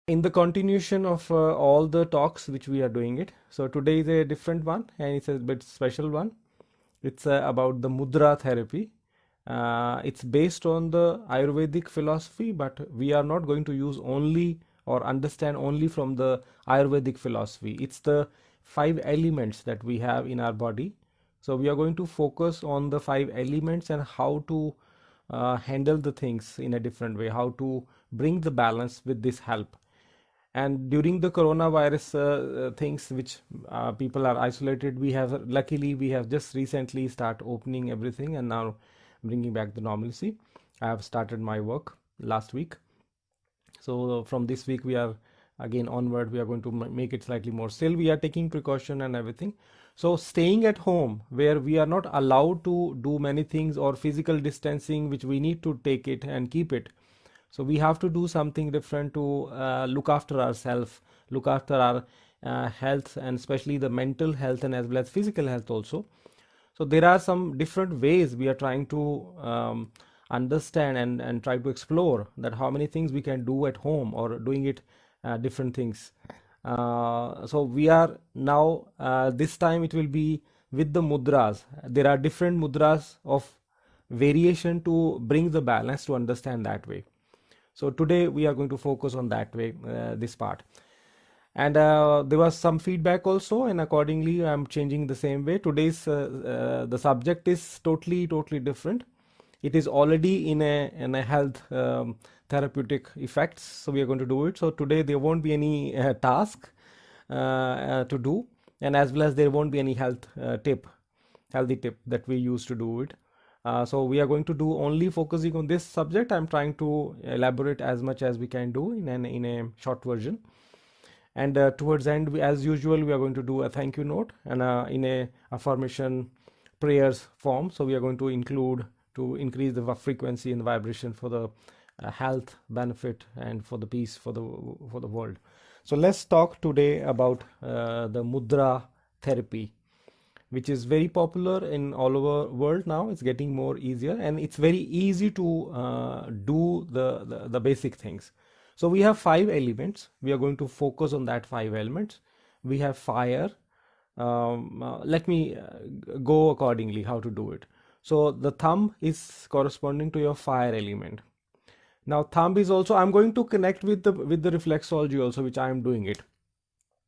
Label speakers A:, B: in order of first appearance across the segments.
A: In the continuation of all the talks which we are doing it, so today is a different one and it's a bit special one. It's about the mudra therapy. It's based on the Ayurvedic philosophy, but we are not going to use only or understand only from the Ayurvedic philosophy. It's the 5 elements that we have in our body. So we are going to focus on the 5 elements and how to handle the things in a different way, how to bring the balance with this help. And during the coronavirus things which people are isolated, we have just recently start opening everything and now bringing back the normalcy. I have started my work last week, so from this week we are again onward, we are going to make it slightly more. Still we are taking precaution and everything. So staying at home where we are not allowed to do many things, or physical distancing which we need to take it and keep it, so we have to do something different to look after ourselves, look after our health, and especially the mental health and as well as physical health also. So there are some different ways we are trying to understand and try to explore that how many things we can do at home or doing it different things. So we are now this time it will be with the mudras. There are different mudras of variation to bring the balance to understand that way. So today we are going to focus on that way, this part. And there was some feedback also, and accordingly I'm changing the same way. Today's the subject is totally different. It is already in a health therapeutic effects, so we are going to do it. So today there won't be any task to do, and as well as there won't be any healthy tip that we use to do it. So we are going to do only focusing on this subject. I'm trying to elaborate as much as we can do in a short version. And towards the end, as usual, we are going to do a thank you note and in a affirmation prayers form. So we are going to include to increase the frequency and vibration for the health benefit and for the peace for the world. So let's talk today about the mudra therapy, which is very popular in all over world now. It's getting more easier and it's very easy to do the basic things. So we have 5 elements. We are going to focus on that 5 elements. We have fire. Let me go accordingly how to do it. So the thumb is corresponding to your fire element. Now thumb is also, I'm going to connect with the reflexology also, which I am doing it,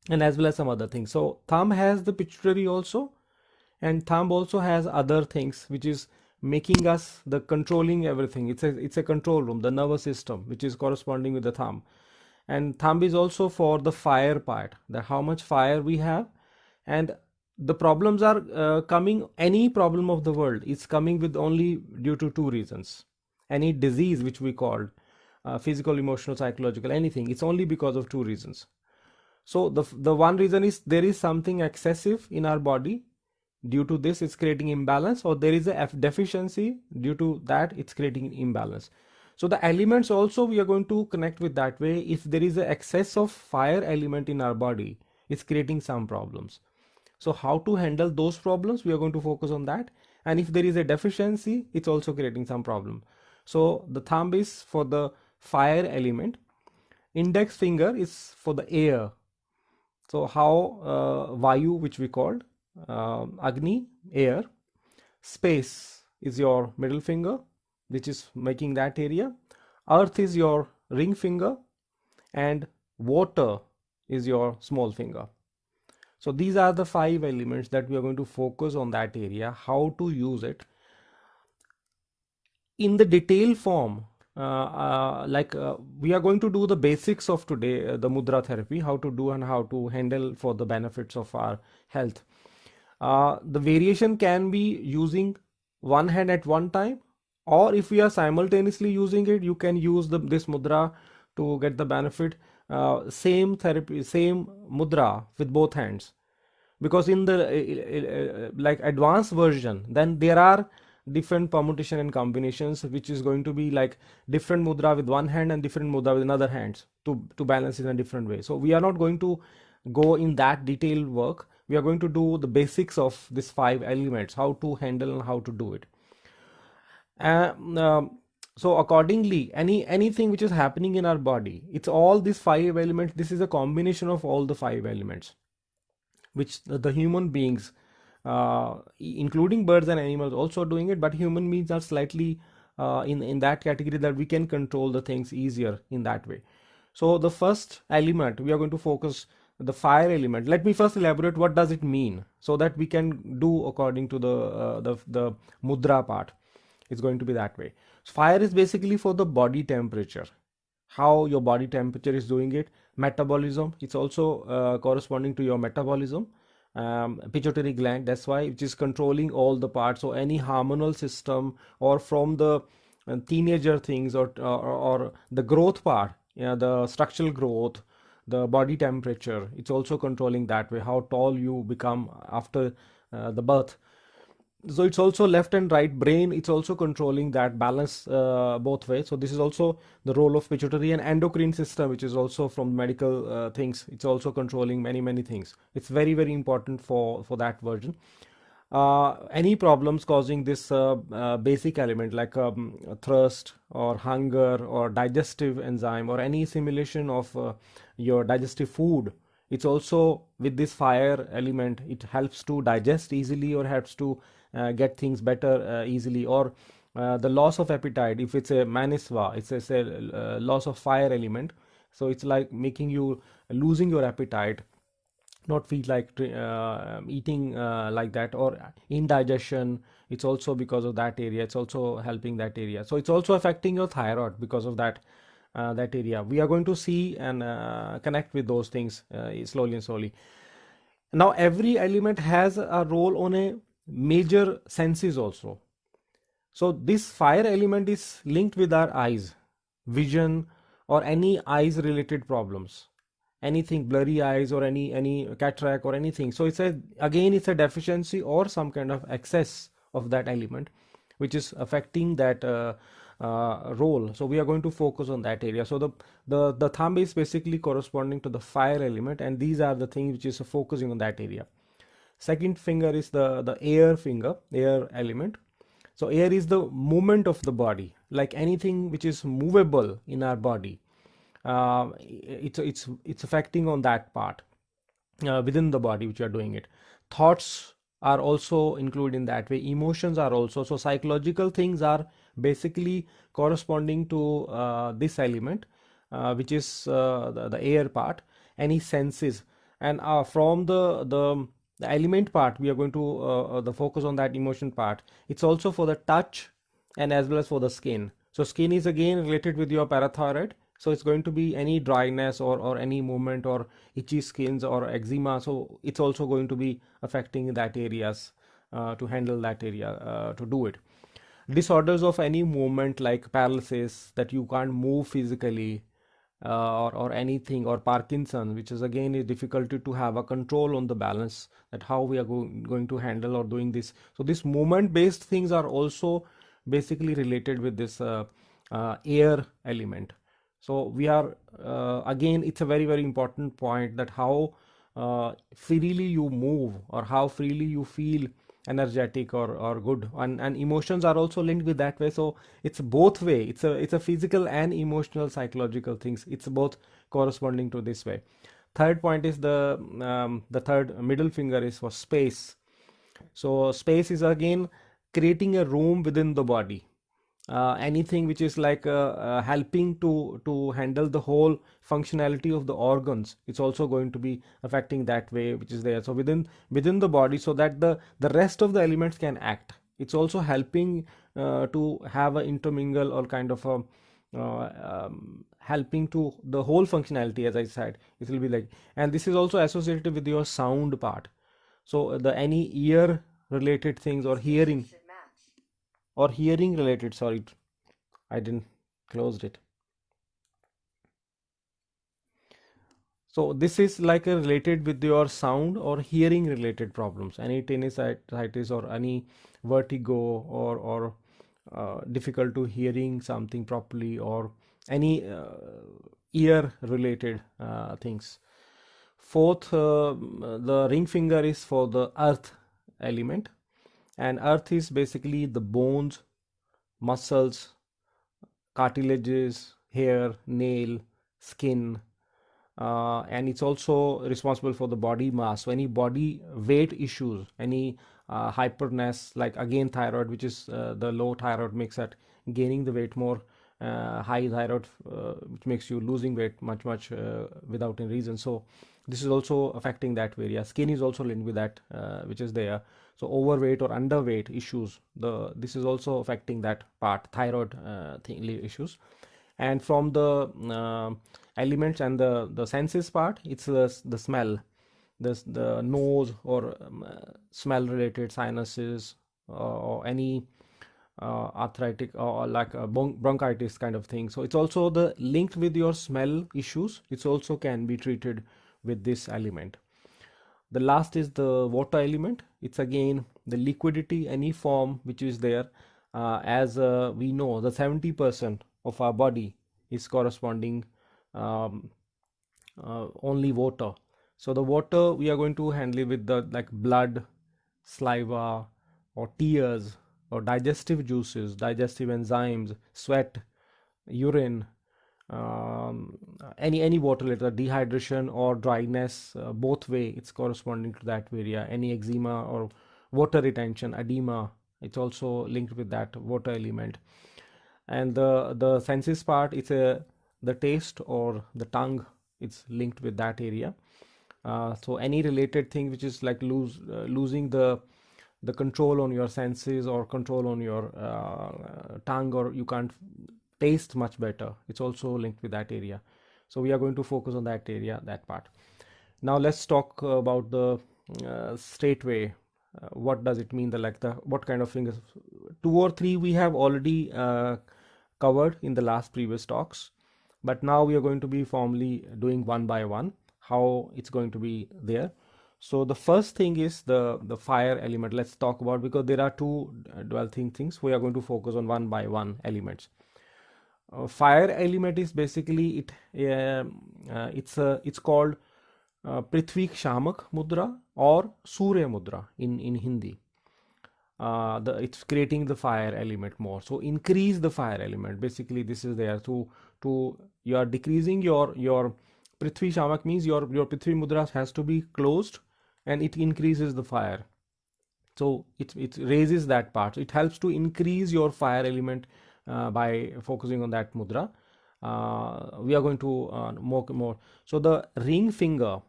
A: and as well as some other things. So thumb has the pituitary also, and thumb also has other things which is making us the controlling everything. It's a control room, the nervous system, which is corresponding with the thumb. And thumb is also for the fire part, that how much fire we have. And the problems are coming, any problem of the world is coming with only due to 2 reasons. Any disease which we called physical, emotional, psychological, anything, it's only because of 2 reasons. So the one reason is there is something excessive in our body. Due to this, it's creating imbalance, or there is a deficiency. Due to that, it's creating imbalance. So the elements also we are going to connect with that way. If there is an excess of fire element in our body, it's creating some problems. So how to handle those problems, we are going to focus on that. And if there is a deficiency, it's also creating some problem. So the thumb is for the fire element. Index finger is for the air. So how Vayu, which we called Agni, air. Space is your middle finger, which is making that area. Earth is your ring finger, and water is your small finger. So these are the 5 elements that we are going to focus on that area, how to use it in the detail form. We are going to do the basics of today, the mudra therapy, how to do and how to handle for the benefits of our health. The variation can be using one hand at one time, or if we are simultaneously using it, you can use this mudra to get the benefit. Same therapy, same mudra with both hands, because in the like advanced version, then there are different permutation and combinations, which is going to be like different mudra with one hand and different mudra with another hand to balance in a different way. So we are not going to go in that detailed work. We are going to do the basics of these 5 elements, how to handle and how to do it. So accordingly, anything which is happening in our body, it's all these five elements. This is a combination of all the five elements which the human beings, including birds and animals, also doing it. But human beings are slightly in that category that we can control the things easier in that way. So the first element we are going to focus, the fire element. Let me first elaborate what does it mean, so that we can do according to the mudra part. It's going to be that way. So fire is basically for the body temperature, how your body temperature is doing it. Metabolism, it's also corresponding to your metabolism. Pituitary gland, that's why, which is controlling all the parts. So any hormonal system, or from the teenager things, or the growth part, yeah, the structural growth, the body temperature, it's also controlling that way, how tall you become after the birth. So it's also left and right brain, it's also controlling that balance both ways. So this is also the role of pituitary. And endocrine system, which is also from medical things, it's also controlling many things. It's very important for that version. Any problems causing this basic element, like thirst or hunger or digestive enzyme, or any simulation of your digestive food, it's also with this fire element. It helps to digest easily, or helps to get things better easily. Or the loss of appetite, if it's a manisva, it's a loss of fire element. So it's like making you losing your appetite, not feel like eating like that. Or indigestion, it's also because of that area, it's also helping that area. So it's also affecting your thyroid because of that area. We are going to see and connect with those things slowly and slowly. Now every element has a role on a major senses also. So this fire element is linked with our eyes, vision, or any eyes related problems, anything blurry eyes, or any cataract or anything. So it's a, again, it's a deficiency or some kind of excess of that element which is affecting that role. So we are going to focus on that area. So the thumb is basically corresponding to the fire element, and these are the things which is focusing on that area. Second finger is the air finger, air element. So air is the movement of the body, like anything which is movable in our body. It's affecting on that part within the body which you are doing it. Thoughts are also included in that way. Emotions are also. So psychological things are basically corresponding to this element, which is the air part. Any senses, and from the element part, we are going to the focus on that emotion part. It's also for the touch, and as well as for the skin. So skin is again related with your parathyroid. So it's going to be any dryness, or any movement, or itchy skins, or eczema. So it's also going to be affecting that areas, to handle that area, to do it. Disorders of any movement, like paralysis, that you can't move physically, or anything, or Parkinson, which is again a difficulty to have a control on the balance, that how we are going to handle or doing this. So this movement based things are also basically related with this air element. So we are again, it's a very important point, that how freely you move, or how freely you feel energetic, or good. And emotions are also linked with that way. So it's both way, it's a physical and emotional psychological things, it's both corresponding to this way. Third point is the third middle finger is for space. So space is again creating a room within the body. Anything which is like helping to handle the whole functionality of the organs, it's also going to be affecting that way, which is there. So within the body, so that the rest of the elements can act. It's also helping to have a intermingle, or kind of a helping to the whole functionality, as I said. It will be like, and this is also associated with your sound part. So the any ear related things, or hearing related, sorry, I didn't closed it. So this is like a related with your sound or hearing related problems, any tinnitus, or any vertigo, or difficult to hearing something properly, or any ear related things. Fourth, the ring finger is for the earth element, and earth is basically the bones, muscles, cartilages, hair, nail, skin, and it's also responsible for the body mass. So any body weight issues, any hyperness, like again thyroid, which is the low thyroid makes at gaining the weight more, high thyroid, which makes you losing weight much without any reason. So this is also affecting that area. Skin is also linked with that, which is there. So overweight or underweight issues, this is also affecting that part, thyroid issues. And from the elements and the senses part, it's the smell, the nose or smell related sinuses, or any arthritic or like a bronchitis kind of thing. So it's also the linked with your smell issues. It's also can be treated with this element. The last is the water element. It's again the liquidity, any form which is there. As we know, the 70% of our body is corresponding um, only water. So the water we are going to handle with the like blood, saliva, or tears, or digestive juices, digestive enzymes, sweat, urine, any water related dehydration or dryness, both way it's corresponding to that area. Any eczema or water retention, edema, it's also linked with that water element. And the senses part, it's the taste or the tongue, it's linked with that area. So any related thing which is like losing the control on your senses or control on your tongue, or you can't taste much better, it's also linked with that area. So we are going to focus on that area, that part. Now let's talk about the straightway. What does it mean, what kind of fingers? Two or three we have already covered in the last previous talks, but now we are going to be formally doing one by one how it's going to be there. So the first thing is the fire element. Let's talk about, because there are two developing things, we are going to focus on one by one elements. Fire element is basically it's called Prithvi Shamak Mudra or Surya Mudra in Hindi. It's creating the fire element more. So increase the fire element. Basically, this is there to you are decreasing your Prithvi Shamak, means your Prithvi Mudra has to be closed, and it increases the fire. So it raises that part. It helps to increase your fire element by focusing on that mudra. We are going to more. So the ring finger,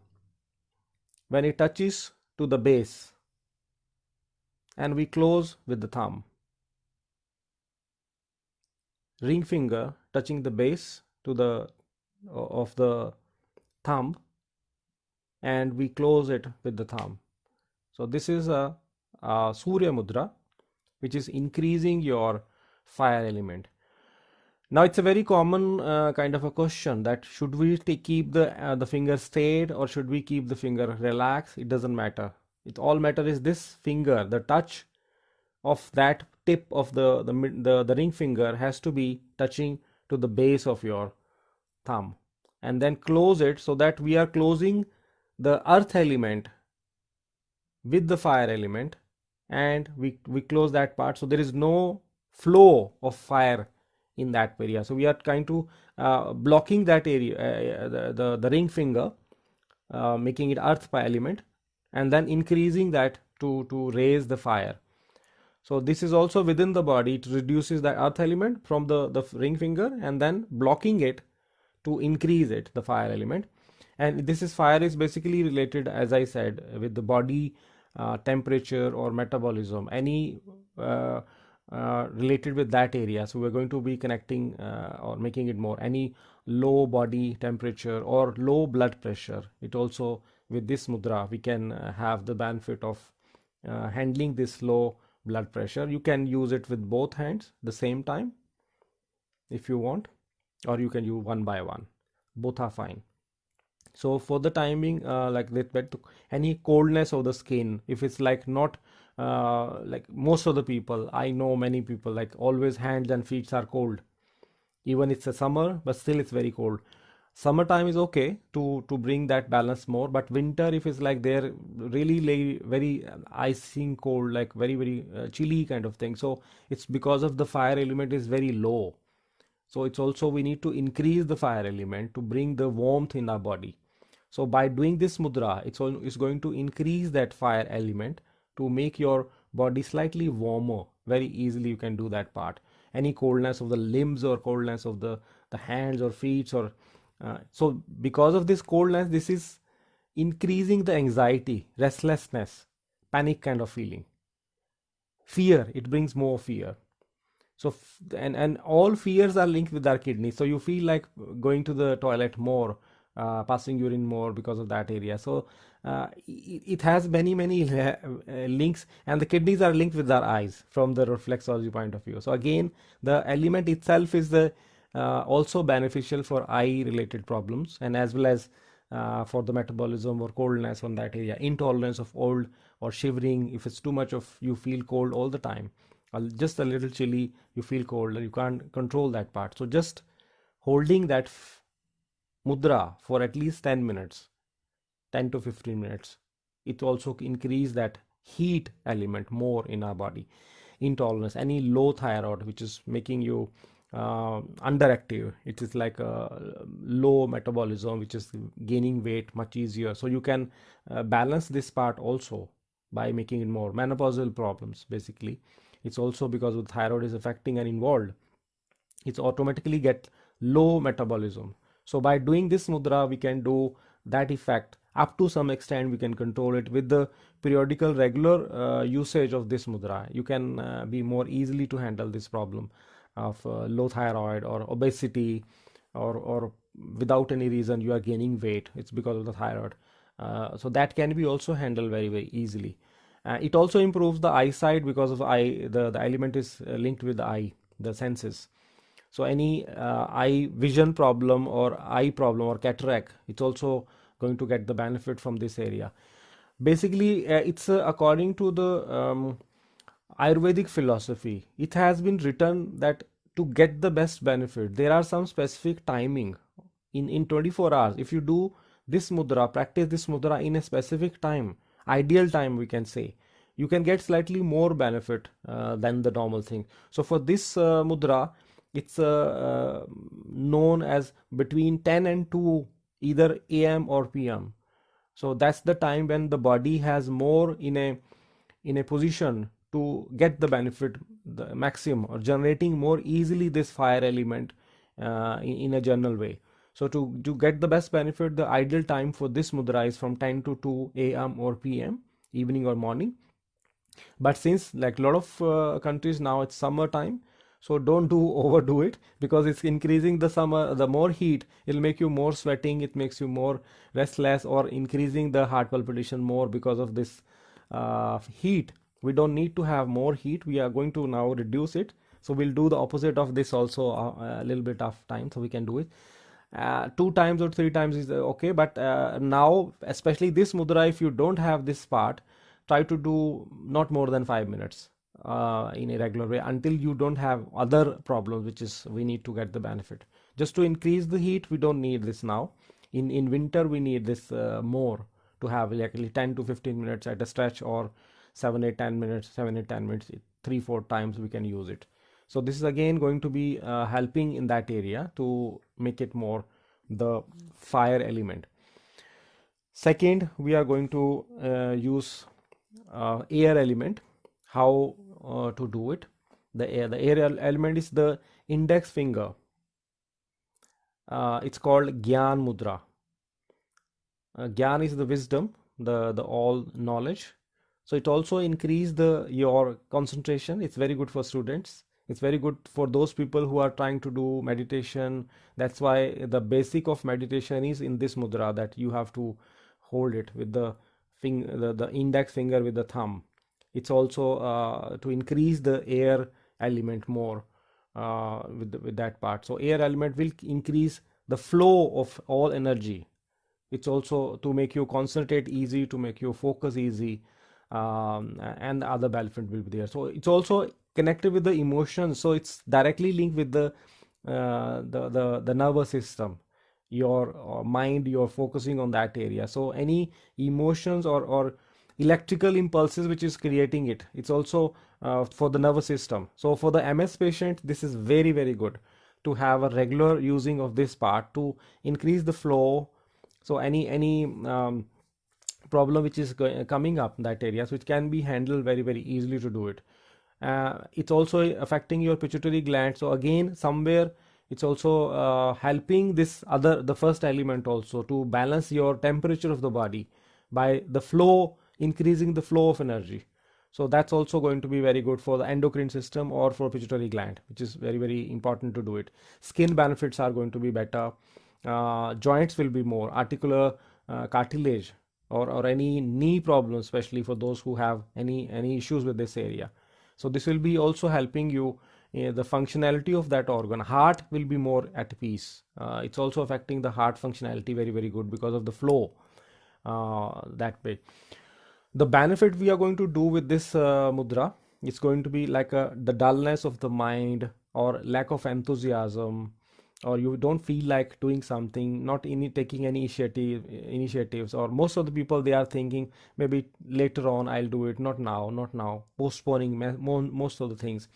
A: when it touches to the base, and we close with the thumb. Ring finger touching the base to the of the thumb, and we close it with the thumb. So this is a Surya Mudra, which is increasing your fire element. Now it's a very common kind of a question, that should we keep the finger straight or should we keep the finger relaxed? It doesn't matter. It all matter is this finger, the touch of that tip of the ring finger has to be touching to the base of your thumb, and then close it, so that we are closing the earth element with the fire element, and we close that part, so there is no flow of fire in that area. So we are trying to blocking that area, the ring finger, making it earth by element, and then increasing that to raise the fire. So this is also within the body. It reduces the earth element from the ring finger, and then blocking it to increase it, the fire element. And this is fire is basically related, as I said, with the body temperature or metabolism, any related with that area. So we're going to be connecting or making it more, any low body temperature or low blood pressure. It also, with this mudra, we can have the benefit of handling this low blood pressure. You can use it with both hands the same time if you want, or you can use one by one. Both are fine. So for the timing, like that, any coldness of the skin, if it's like not like most of the people, I know many people, like always hands and feet are cold, even it's a summer, but still it's very cold. Summertime is okay to bring that balance more, but winter, if it's like they're really very icing cold, like very chilly kind of thing, so it's because of the fire element is very low. So it's also, we need to increase the fire element to bring the warmth in our body. So by doing this mudra, it's going to increase that fire element to make your body slightly warmer. Very easily you can do that part. Any coldness of the limbs or coldness of the hands or feet, or so because of this coldness, this is increasing the anxiety, restlessness, panic kind of feeling, fear. It brings more fear. So and all fears are linked with our kidney, so you feel like going to the toilet more, passing urine more because of that area. So it has many links, and the kidneys are linked with our eyes from the reflexology point of view. So again, the element itself is the also beneficial for eye related problems, and as well as for the metabolism or coldness on that area, intolerance of cold or shivering. If it's too much of, you feel cold all the time, just a little chilly, you feel cold, and you can't control that part. So just holding that mudra for at least 10 minutes, 10 to 15 minutes, it also increase that heat element more in our body. Intolerance, any low thyroid which is making you underactive, it is like a low metabolism which is gaining weight much easier. So you can balance this part also by making it more. Menopausal problems, basically, it's also because of thyroid is affecting and involved, it's automatically get low metabolism. So by doing this mudra, we can do that effect. Up to some extent we can control it with the periodical regular usage of this mudra. You can be more easily to handle this problem of low thyroid or obesity, or without any reason you are gaining weight, it's because of the thyroid. So that can be also handled very easily. It also improves the eyesight, because of eye, the element is linked with the eye, the senses. So any eye vision problem or eye problem or cataract, it's also going to get the benefit from this area. Basically it's according to the Ayurvedic philosophy. It has been written that to get the best benefit, there are some specific timing in 24 hours. If you do this mudra, practice this mudra in a specific time, ideal time, we can say, you can get slightly more benefit than the normal thing. So for this mudra, it's known as between 10 and 2, either am or pm. So that's the time when the body has more in a position to get the benefit, the maximum, or generating more easily this fire element in a general way. So to get the best benefit, the ideal time for this mudra is from 10 to 2 am or pm, evening or morning. But since like a lot of countries now, it's summer time, so don't overdo it, because it's increasing the summer, the more heat, it'll make you more sweating, it makes you more restless, or increasing the heart palpitation more because of this heat. We don't need to have more heat, we are going to now reduce it. So we'll do the opposite of this also a little bit of time, so we can do it 2 times or 3 times is okay. But now, especially this mudra, if you don't have this part, try to do not more than 5 minutes in a regular way, until you don't have other problems, which is we need to get the benefit. Just to increase the heat, we don't need this now. In winter, we need this more, to have like 10 to 15 minutes at a stretch, or 7 8 10 minutes, 7 8 10 minutes, 3 4 times we can use it. So this is again going to be helping in that area to make it more the fire element. Second, we are going to use air element. How to do it? The air element is the index finger. It's called Gyan Mudra. Gyan is the wisdom, the all knowledge. So it also increase your concentration. It's very good for students. It's very good for those people who are trying to do meditation. That's why the basic of meditation is in this mudra, that you have to hold it with the index finger with the thumb. It's also to increase the air element more with that part. So air element will increase the flow of all energy. It's also to make you concentrate easy, to make you focus easy, and the other benefit will be there. So it's also connected with the emotions. So it's directly linked with the nervous system, your mind. You're focusing on that area. So any emotions or electrical impulses which is creating it's also for the nervous system. So for the MS patient, this is very good. to have a regular using of this part to increase the flow. So any problem which is coming up in that area, so it can be handled very easily to do it. It's also affecting your pituitary gland, so again somewhere it's also helping this other, the first element also, to balance your temperature of the body by the flow, increasing the flow of energy. So that's also going to be very good for the endocrine system or for pituitary gland, which is very important to do it. Skin benefits are going to be better. Joints will be more articular, cartilage, or any knee problems, especially for those who have any issues with this area. So this will be also helping you, the functionality of that organ. Heart will be more at peace. It's also affecting the heart functionality very good because of the flow that way. The benefit we are going to do with this mudra, it's going to be like the dullness of the mind or lack of enthusiasm, or you don't feel like doing something, not taking any initiatives, or most of the people, they are thinking maybe later on I'll do it, not now, postponing most of the things.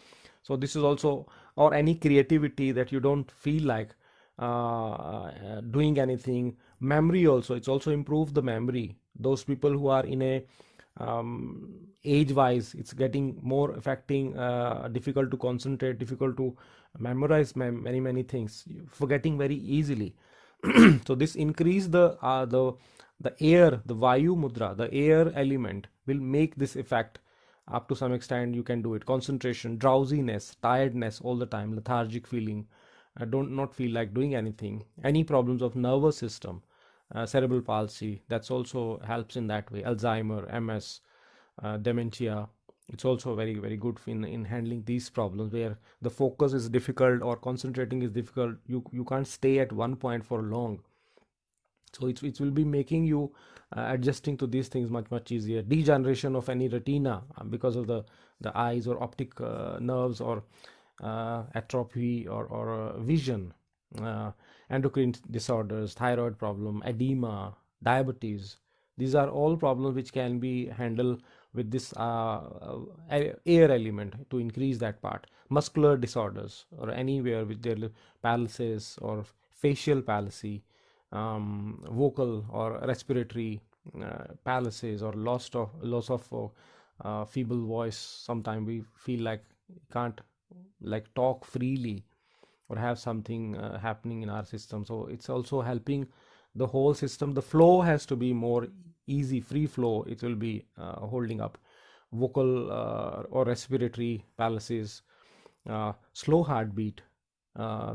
A: So this is also, or any creativity that you don't feel like doing anything. Memory also, it's also improved the memory. Those people who are in a age wise, it's getting more affecting, difficult to concentrate, difficult to memorize many things, forgetting very easily. So this increase the air, the vayu mudra, the air element will make this effect. Up to some extent you can do it. Concentration, drowsiness, tiredness all the time, lethargic feeling, don't not feel like doing anything. Any problems of nervous system, cerebral palsy, that's also helps in that way. Alzheimer, MS, dementia, it's also very good in handling these problems where the focus is difficult or concentrating is difficult. You can't stay at one point for long. So it will be making you adjusting to these things much easier. Degeneration of any retina because of the eyes or optic nerves, or atrophy, or vision, endocrine disorders, thyroid problem, edema, diabetes. These are all problems which can be handled with this air element to increase that part. Muscular disorders, or anywhere with their paralysis or facial palsy, vocal or respiratory paralysis, or loss of feeble voice. Sometimes we feel like can't like talk freely or have something happening in our system. So it's also helping the whole system. The flow has to be more easy, free flow. It will be holding up vocal or respiratory paralysis, slow heartbeat,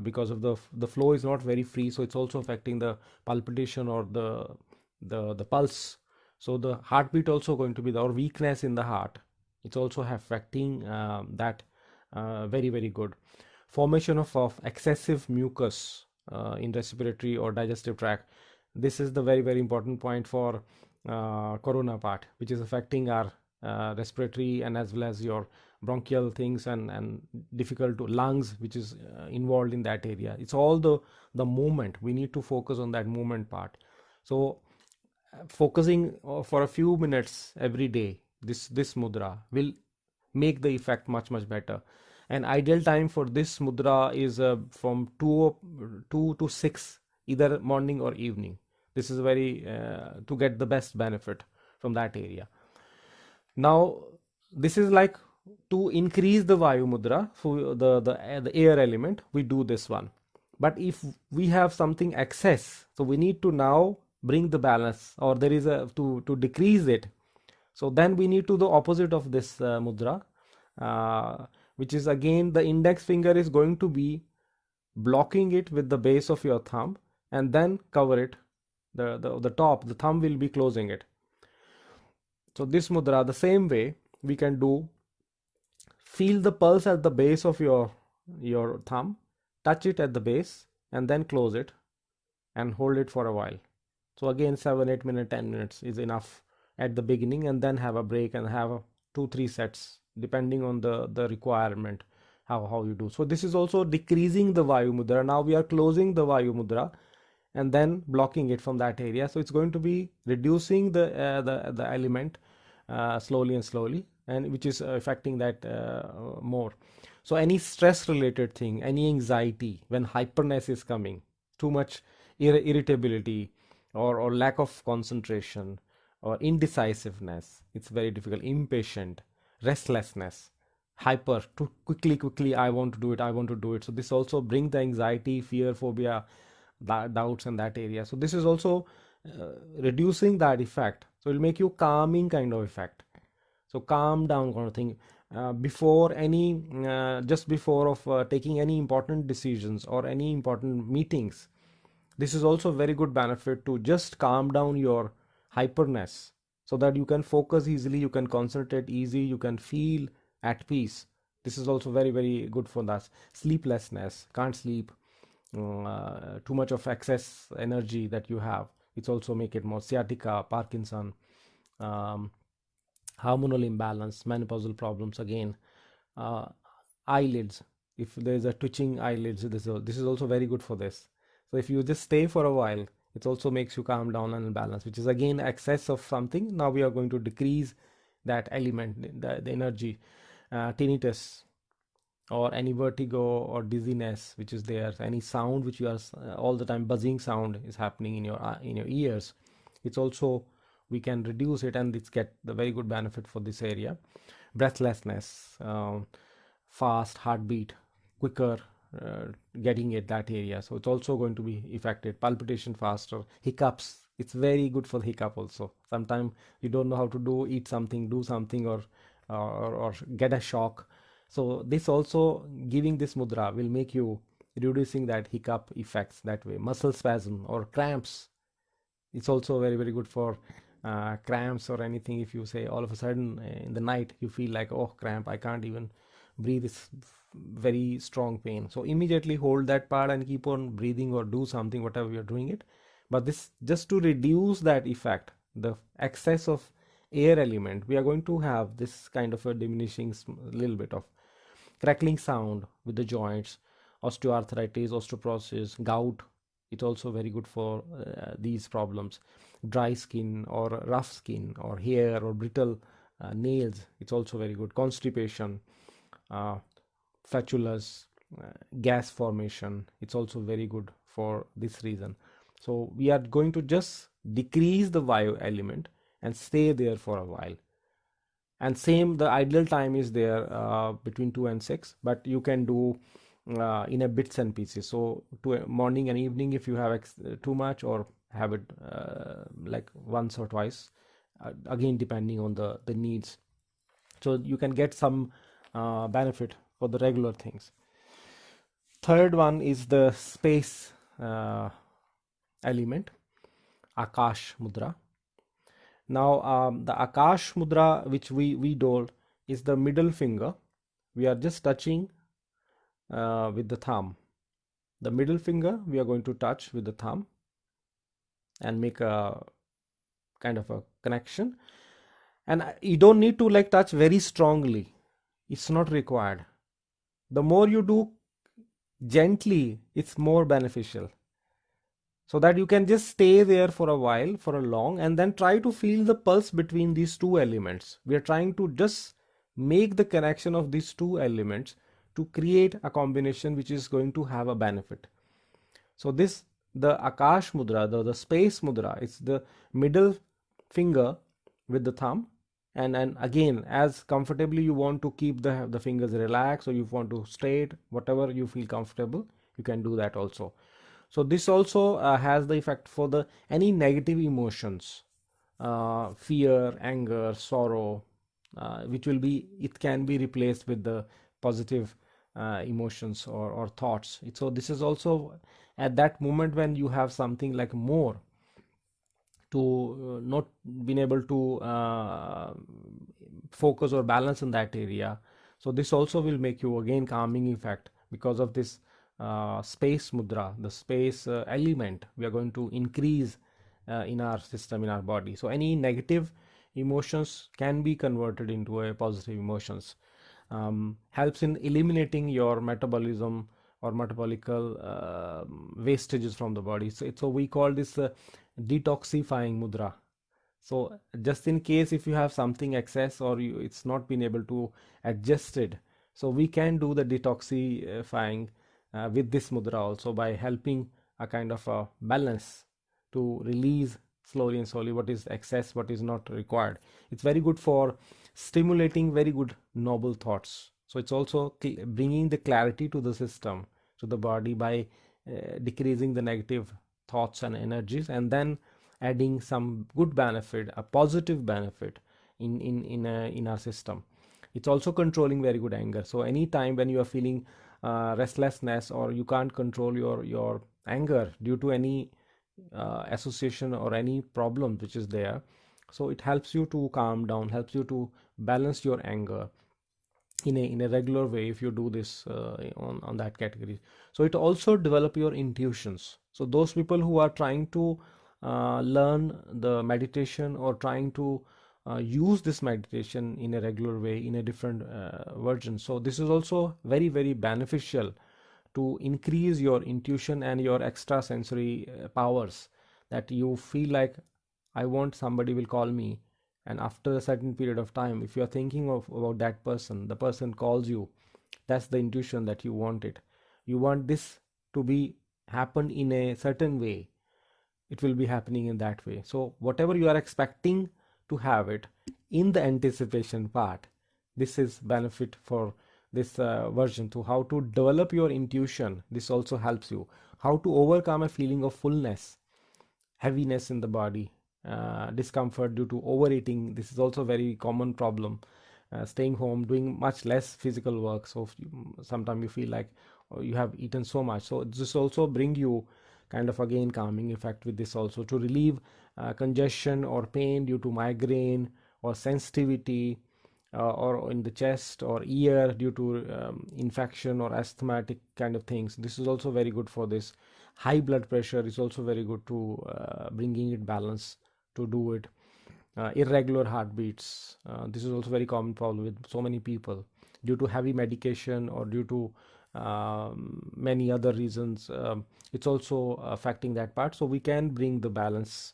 A: because of the flow is not very free, so it's also affecting the palpitation or the pulse. So the heartbeat also going to be the, or weakness in the heart, it's also affecting that very good. Formation of excessive mucus in respiratory or digestive tract. This is the very important point for corona part, which is affecting our respiratory and as well as your bronchial things, and difficult to lungs, which is involved in that area. It's all the movement. We need to focus on that movement part. So focusing for a few minutes every day, this mudra will make the effect much better. And ideal time for this mudra is from 2 to 6, either morning or evening. This is very to get the best benefit from that area. Now this is like to increase the vayu mudra, so the air element, we do this one. But if we have something excess, so we need to now bring the balance, or there is a to decrease it. So then we need to the opposite of this mudra, which is again the index finger is going to be blocking it with the base of your thumb, and then cover it. The top, the thumb will be closing it. So this mudra, the same way we can do. Feel the pulse at the base of your thumb, touch it at the base, and then close it and hold it for a while. So again 7-8 minutes, 10 minutes is enough at the beginning, and then have a break and have 2-3 sets depending on the requirement, how you do. So this is also decreasing the vayu mudra. Now we are closing the vayu mudra and then blocking it from that area. So it's going to be reducing the element slowly, and which is affecting that more. So any stress related thing, any anxiety, when hyperness is coming, too much irritability, or lack of concentration, or indecisiveness, it's very difficult, impatient, restlessness, hyper, too quickly, I want to do it, I want to do it. So this also brings the anxiety, fear, phobia, doubts in that area. So this is also reducing that effect, so it'll make you calming kind of effect. So calm down kind of thing. Before any Just before of taking any important decisions or any important meetings, this is also very good benefit to just calm down your hyperness, so that you can focus easily, you can concentrate easy, you can feel at peace. This is also very good for that. Sleeplessness, can't sleep, too much of excess energy that you have, it's also make it more. Sciatica, Parkinson, um, hormonal imbalance, menopausal problems again, uh, eyelids. If there is a twitching eyelids, this is also very good for this. So if you just stay for a while, it also makes you calm down and balance, which is again excess of something. Now we are going to decrease that element, the energy. Tinnitus, or any vertigo or dizziness which is there, any sound which you are all the time buzzing sound is happening in your ears, it's also, we can reduce it, and it's get the very good benefit for this area. Breathlessness, fast heartbeat, quicker uh, getting it that area, so it's also going to be affected. Palpitation faster, hiccups, it's very good for the hiccup also. Sometimes you don't know how to eat something, do something, or get a shock. So this also, giving this mudra will make you reducing that hiccup effects that way. Muscle spasm or cramps, it's also very good for cramps or anything. If you say all of a sudden in the night you feel like, oh, cramp, I can't even breathe, it's very strong pain, so immediately hold that part and keep on breathing or do something, whatever you're doing it. But this just to reduce that effect, the excess of air element, we are going to have this kind of a diminishing little bit of crackling sound with the joints, osteoarthritis, osteoporosis, gout. It's also very good for these problems. Dry skin or rough skin or hair or brittle nails, it's also very good. Constipation, uh, fatuous, gas formation, it's also very good for this reason. So we are going to just decrease the vayu element and stay there for a while. And same, the ideal time is there between 2 and 6, but you can do in a bits and pieces. So to morning and evening, if you have too much, or have it like once or twice, again depending on the needs, so you can get some benefit for the regular things. Third one is the space element, Akash Mudra. Now the Akash Mudra which we told is the middle finger. We are just touching with the thumb. The middle finger we are going to touch with the thumb and make a kind of a connection. And you don't need to like touch very strongly. It's not required. The more you do gently, it's more beneficial. So that you can just stay there for a while, for a long, and then try to feel the pulse between these two elements. We are trying to just make the connection of these two elements to create a combination which is going to have a benefit. So this, the Akash Mudra, the space mudra, it's the middle finger with the thumb. And again, as comfortably you want to keep the fingers relaxed, or you want to straight, whatever you feel comfortable, you can do that also. So this also has the effect for the any negative emotions, fear, anger, sorrow, which will be, it can be replaced with the positive emotions or thoughts. So this is also at that moment when you have something like more to not being able to focus or balance in that area. So this also will make you again calming effect because of this space mudra, the space element we are going to increase in our system, in our body. So any negative emotions can be converted into a positive emotions. Helps in eliminating your metabolism or metabolical wastages from the body. So we call this detoxifying mudra. So just in case if you have something excess or it's not been able to adjust it, so we can do the detoxifying with this mudra also, by helping a kind of a balance to release slowly and slowly what is excess, what is not required. It's very good for stimulating very good noble thoughts. So it's also bringing the clarity to the system, to the body, by decreasing the negative thoughts and energies, and then adding some good benefit, a positive benefit in our system. It's also controlling very good anger. So anytime when you are feeling restlessness, or you can't control your anger due to any association or any problem which is there, so it helps you to calm down, helps you to balance your anger in a regular way if you do this on that category. So it also develop your intuitions. So those people who are trying to learn the meditation, or trying to use this meditation in a regular way in a different version, so this is also very very beneficial to increase your intuition and your extrasensory powers, that you feel like, I want somebody will call me, and after a certain period of time, if you are thinking of about that person, the person calls you, that's the intuition that you want it. You want this to be happen in a certain way, it will be happening in that way. So whatever you are expecting to have it in the anticipation part, this is benefit for this version. To how to develop your intuition, this also helps you. How to overcome a feeling of fullness, heaviness in the body, discomfort due to overeating. This is also a very common problem. Staying home, doing much less physical work, so sometimes you feel like you have eaten so much. So this also bring you kind of again calming effect with this also, to relieve congestion or pain due to migraine or sensitivity, or in the chest or ear due to infection or asthmatic kind of things. This is also very good for this. High blood pressure is also very good to bringing it balance to do it. Irregular heartbeats, this is also very common problem with so many people due to heavy medication or due to many other reasons. It's also affecting that part, so we can bring the balance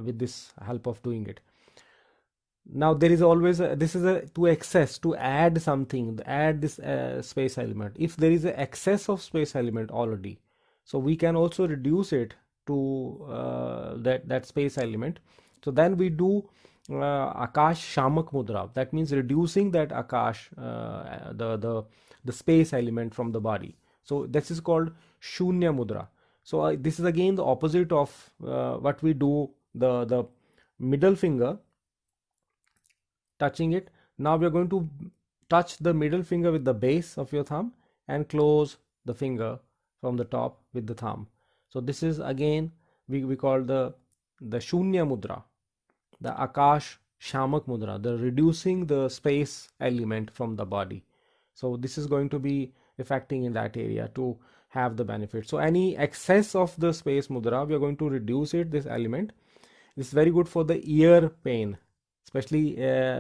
A: with this help of doing it. Now there is always this is a to excess, to add something, add this space element. If there is an excess of space element already, so we can also reduce it to that space element. So then we do Akash Shamak Mudra. That means reducing that Akash, the space element from the body. So this is called Shunya Mudra. So this is again the opposite of what we do, the middle finger touching it. Now we are going to touch the middle finger with the base of your thumb and close the finger from the top with the thumb. So this is again we call the Shunya Mudra, the Akash Shamak Mudra, the reducing the space element from the body. So this is going to be affecting in that area to have the benefit. So any excess of the space mudra, we are going to reduce it, this element. This is very good for the ear pain, especially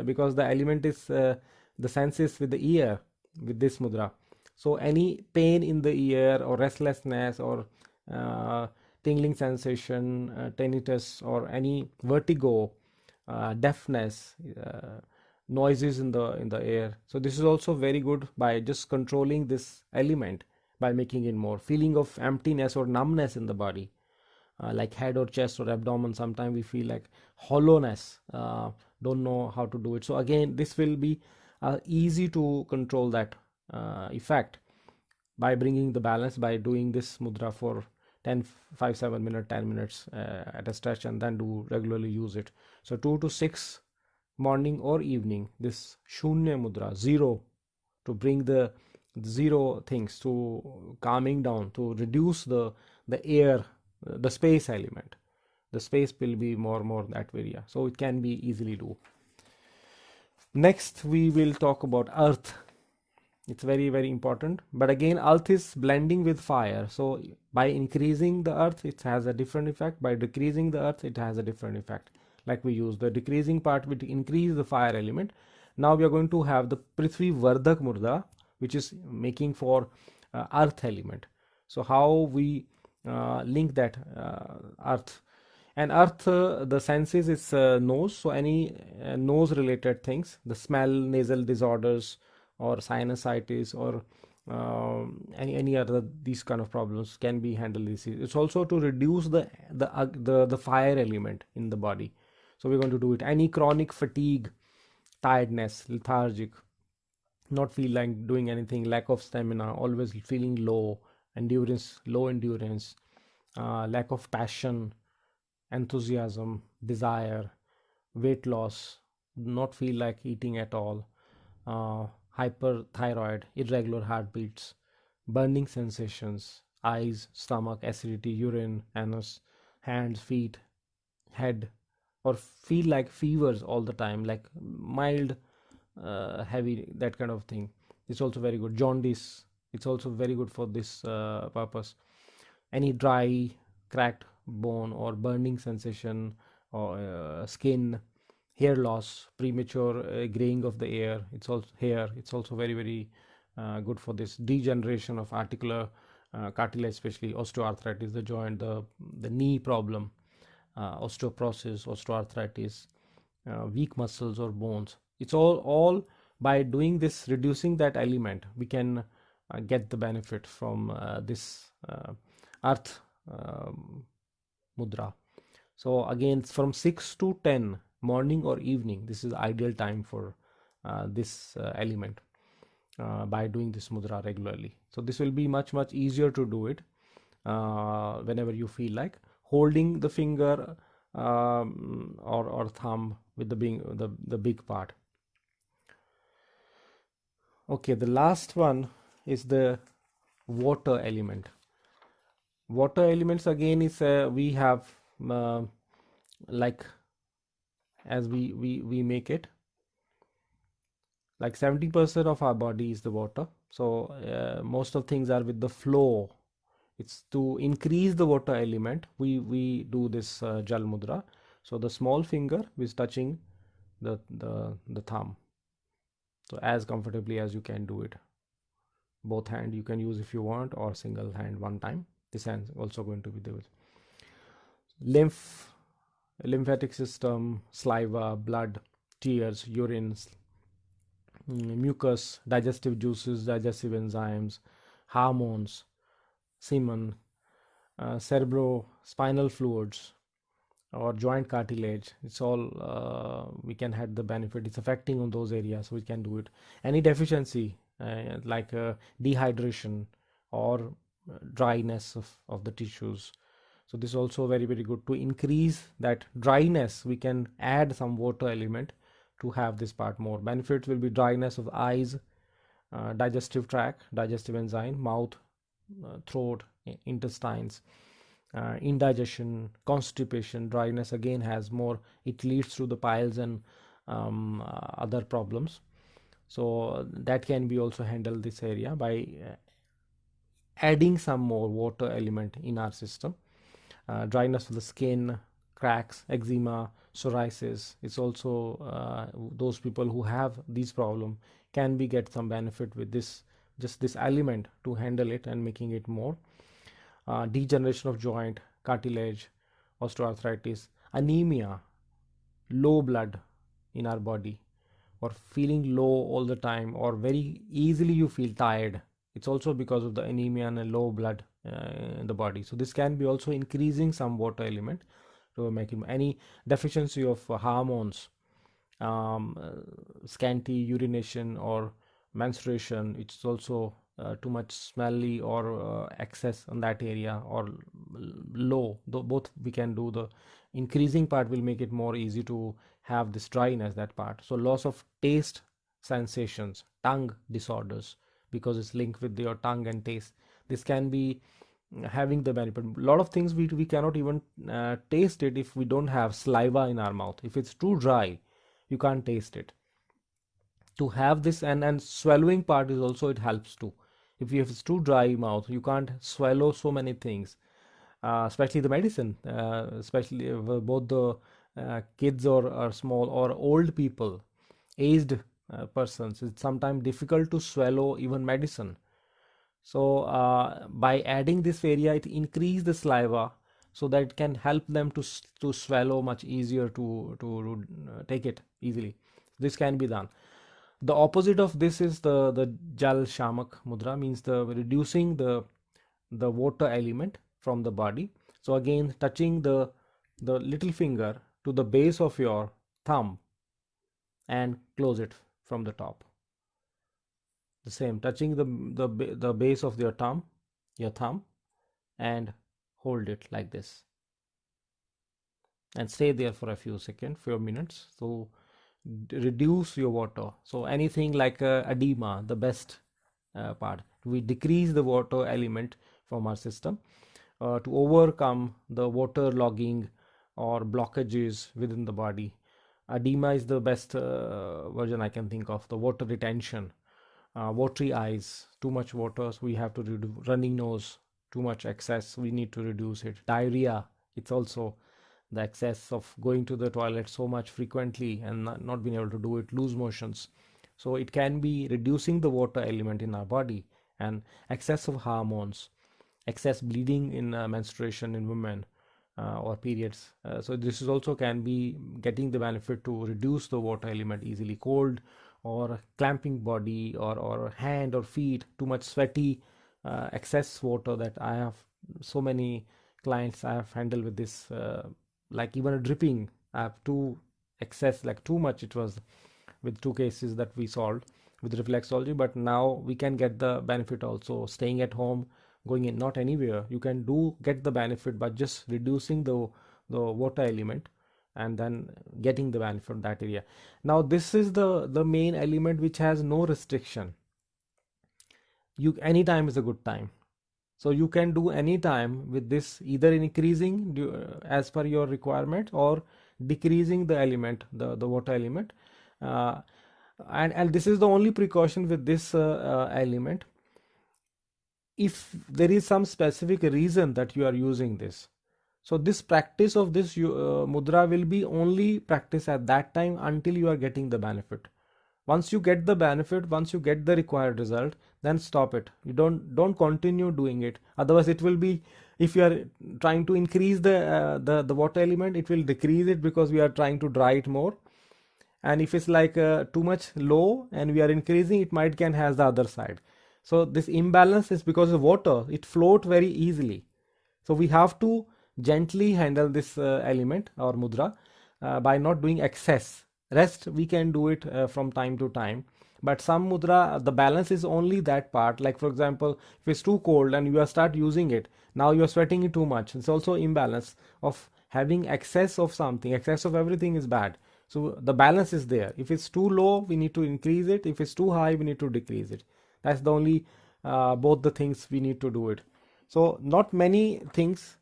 A: because the element is the senses with the ear with this mudra. So any pain in the ear or restlessness or tingling sensation, tinnitus or any vertigo, deafness, noises in the air. So this is also very good by just controlling this element, by making it more. Feeling of emptiness or numbness in the body, like head or chest or abdomen, sometimes we feel like hollowness, don't know how to do it. So again, this will be easy to control that effect by bringing the balance, by doing this mudra for 7 minutes, 10 minutes at a stretch, and then do regularly use it. So 2 to 6 morning or evening, this Shunya Mudra, zero, to bring the zero things, to calming down, to reduce the air, the space element. The space will be more that area. So it can be easily do. Next, we will talk about earth. It's very, very important. But again, earth is blending with fire. So by increasing the earth, it has a different effect. By decreasing the earth, it has a different effect. Like we use the decreasing part will increase the fire element. Now we are going to have the Prithvi Vardhak Murda, which is making for earth element. So how we link that earth And earth, the senses is nose, so any nose related things, the smell, nasal disorders, or sinusitis, or any other these kind of problems can be handled easily. It's also to reduce the fire element in the body. So we're going to do it. Any chronic fatigue, tiredness, lethargic, not feel like doing anything, lack of stamina, always feeling low endurance, lack of passion, enthusiasm, desire, weight loss, not feel like eating at all, hyperthyroid, irregular heartbeats, burning sensations, eyes, stomach, acidity, urine, anus, hands, feet, head, or feel like fevers all the time, like mild, heavy, that kind of thing. It's also very good. Jaundice, it's also very good for this purpose. Any dry, cracked bone or burning sensation, or skin, hair loss, premature graying of the hair. It's also very good for this. Degeneration of articular cartilage, especially osteoarthritis, the joint, the knee problem, osteoporosis, osteoarthritis, weak muscles or bones. It's all by doing this, reducing that element, we can get the benefit from this earth mudra. So again, from 6 to 10, morning or evening, this is ideal time for this element, by doing this mudra regularly. So this will be much easier to do it whenever you feel like holding the finger or thumb with the big part. Okay, the last one is the water element. Water elements again is we have like, as we make it, like 70% of our body is the water. So most of things are with the flow. It's to increase the water element, we do this jal mudra. So the small finger is touching the thumb, so as comfortably as you can do it. Both hand you can use if you want, or single hand one time. This hand also going to be there. Lymphatic system, saliva, blood, tears, urine, mucus, digestive juices, digestive enzymes, hormones, semen, cerebrospinal fluids, or joint cartilage. It's all we can have the benefit. It's affecting on those areas, so we can do it. Any deficiency like dehydration or dryness of the tissues. So this is also very good. To increase that dryness, we can add some water element to have this part more. Benefits will be dryness of eyes, digestive tract, digestive enzyme, mouth, throat, intestines, indigestion, constipation. Dryness again has more, it leads to the piles and other problems. So that can be also handled this area by adding some more water element in our system. Dryness of the skin, cracks, eczema, psoriasis. It's also those people who have these problem can be get some benefit with this, just this element to handle it and making it more. Degeneration of joint, cartilage, osteoarthritis, anemia, low blood in our body, or feeling low all the time, or very easily you feel tired. It's also because of the anemia and low blood in the body. So this can be also increasing some water element to make it. Any deficiency of hormones, scanty urination or menstruation, it's also too much smelly or excess on that area, or low. Both we can do. The increasing part will make it more easy to have this dryness, that part. So loss of taste sensations, tongue disorders, because it's linked with your tongue and taste. This can be having the benefit. A lot of things we cannot even taste it if we don't have saliva in our mouth. If it's too dry, you can't taste it. To have this, and swallowing part is also, it helps too. If it's too dry mouth, you can't swallow so many things, especially the medicine, especially both the kids or small or old people, aged persons. It's sometimes difficult to swallow even medicine. So by adding this area, it increase the saliva, so that it can help them to swallow much easier, to take it easily. This can be done. The opposite of this is the Jal Shamak Mudra, means the reducing the water element from the body. So again, touching the little finger to the base of your thumb and close it from the top. The same, touching the base of your thumb, and hold it like this and stay there for a few seconds, few minutes. So reduce your water. So anything like edema, the best part, we decrease the water element from our system to overcome the water logging or blockages within the body. Edema is the best version I can think of. The water retention, watery eyes, too much water, so we have to reduce. Running nose, too much excess, we need to reduce it. Diarrhea, it's also the excess of going to the toilet so much frequently and not being able to do it. Loose motions, so it can be reducing the water element in our body. And excess of hormones, excess bleeding in menstruation in women or periods. So this is also can be getting the benefit to reduce the water element easily. Cold or clamping body, or hand or feet, too much sweaty, excess water, that I have so many clients I have handled with this, like even a dripping, I have too excess, like too much. It was with 2 cases that we solved with reflexology. But now we can get the benefit also staying at home, going in, not anywhere. You can get the benefit by just reducing the water element and then getting the benefit from that area. Now this is the main element which has no restriction. You anytime is a good time. So you can do any time with this, either increasing as per your requirement, or decreasing the element, the water element. And this is the only precaution with this element. If there is some specific reason that you are using this, so this practice of this mudra will be only practice at that time until you are getting the benefit. Once you get the benefit, once you get the required result, then stop it. You don't continue doing it. Otherwise it will be, if you are trying to increase the water element, it will decrease it because we are trying to dry it more. And if it's like too much low and we are increasing, it might can has the other side. So this imbalance is because of water, it float very easily. So we have to gently handle this element or mudra by not doing excess. Rest we can do it from time to time. But some mudra, the balance is only that part. Like for example, if it's too cold and you start using it, now you are sweating it too much. It's also imbalance of having excess of something. Excess of everything is bad. So the balance is there. If it's too low, we need to increase it. If it's too high, we need to decrease it. That's the only both the things we need to do it. So not many things